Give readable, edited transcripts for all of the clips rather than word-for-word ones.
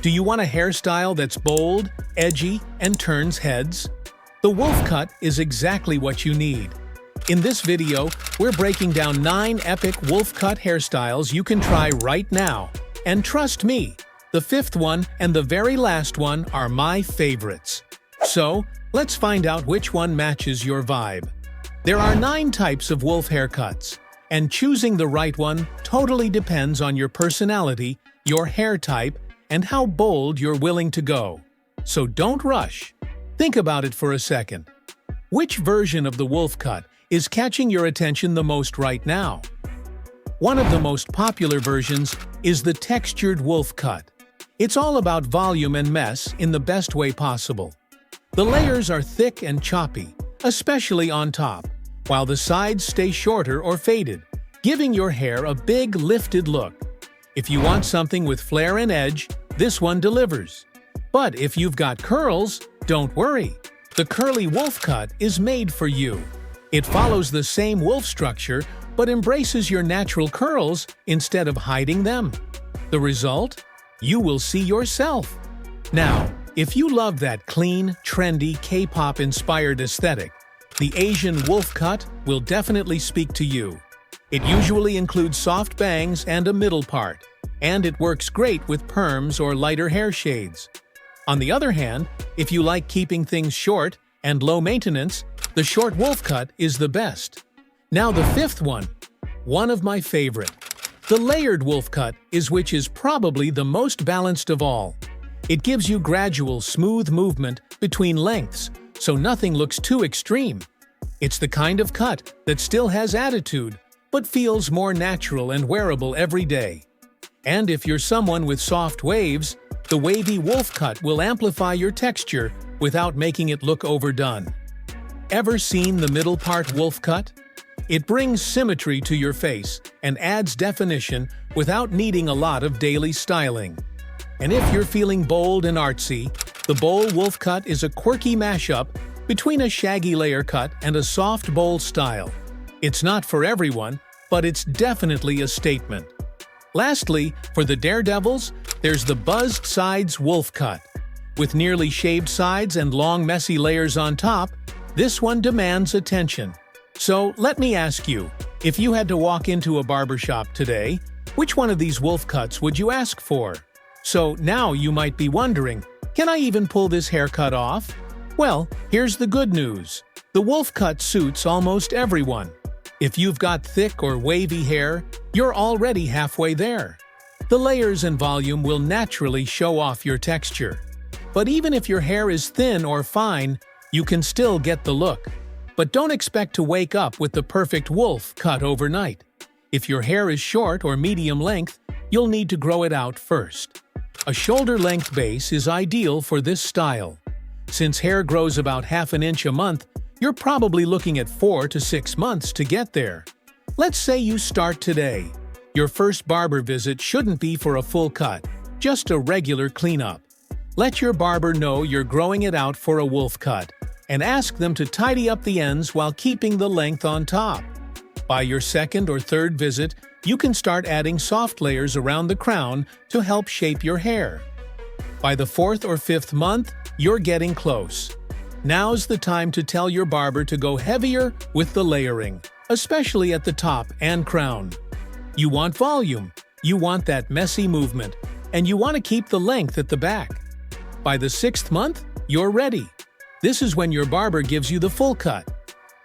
Do you want a hairstyle that's bold, edgy, and turns heads? The Wolf Cut is exactly what you need. In this video, we're breaking down 9 epic Wolf Cut hairstyles you can try right now. And trust me, the 5th one and the very last one are my favorites. So, let's find out which one matches your vibe. There are 9 types of wolf haircuts, and choosing the right one totally depends on your personality, your hair type, and how bold you're willing to go. So don't rush. Think about it for a second. Which version of the Wolf Cut is catching your attention the most right now? One of the most popular versions is the textured Wolf Cut. It's all about volume and mess in the best way possible. The layers are thick and choppy, especially on top, while the sides stay shorter or faded, giving your hair a big lifted look. If you want something with flair and edge, this one delivers. But if you've got curls, don't worry. The curly Wolf Cut is made for you. It follows the same wolf structure, but embraces your natural curls instead of hiding them. The result? You will see yourself. Now, if you love that clean, trendy, K-pop inspired aesthetic, the Asian Wolf Cut will definitely speak to you. It usually includes soft bangs and a middle part, and it works great with perms or lighter hair shades. On the other hand, if you like keeping things short and low maintenance, the short Wolf Cut is the best. Now the 5th one of my favorite. The layered Wolf Cut which is probably the most balanced of all. It gives you gradual, smooth movement between lengths, so nothing looks too extreme. It's the kind of cut that still has attitude, but feels more natural and wearable every day. And if you're someone with soft waves, the Wavy Wolf Cut will amplify your texture without making it look overdone. Ever seen the middle part Wolf Cut? It brings symmetry to your face and adds definition without needing a lot of daily styling. And if you're feeling bold and artsy, the Bowl Wolf Cut is a quirky mashup between a shaggy layer cut and a soft bowl style. It's not for everyone, but it's definitely a statement. Lastly, for the daredevils, there's the buzzed sides Wolf Cut. With nearly shaved sides and long messy layers on top, this one demands attention. So let me ask you, if you had to walk into a barbershop today, which one of these Wolf Cuts would you ask for? So now you might be wondering, can I even pull this haircut off? Well, here's the good news. The Wolf Cut suits almost everyone. If you've got thick or wavy hair, you're already halfway there. The layers and volume will naturally show off your texture. But even if your hair is thin or fine, you can still get the look. But don't expect to wake up with the perfect Wolf Cut overnight. If your hair is short or medium length, you'll need to grow it out first. A shoulder-length base is ideal for this style. Since hair grows about ½ an inch a month, you're probably looking at 4 to 6 months to get there. Let's say you start today. Your first barber visit shouldn't be for a full cut, just a regular cleanup. Let your barber know you're growing it out for a Wolf Cut, and ask them to tidy up the ends while keeping the length on top. By your 2nd or 3rd visit, you can start adding soft layers around the crown to help shape your hair. By the 4th or 5th month, you're getting close. Now's the time to tell your barber to go heavier with the layering, especially at the top and crown. You want volume, you want that messy movement, and you want to keep the length at the back. By the 6th month, you're ready. This is when your barber gives you the full cut.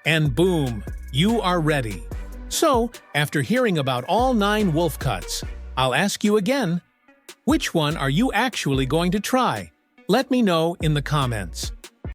And boom, you are ready. So, after hearing about all 9 Wolf Cuts, I'll ask you again, which one are you actually going to try? Let me know in the comments.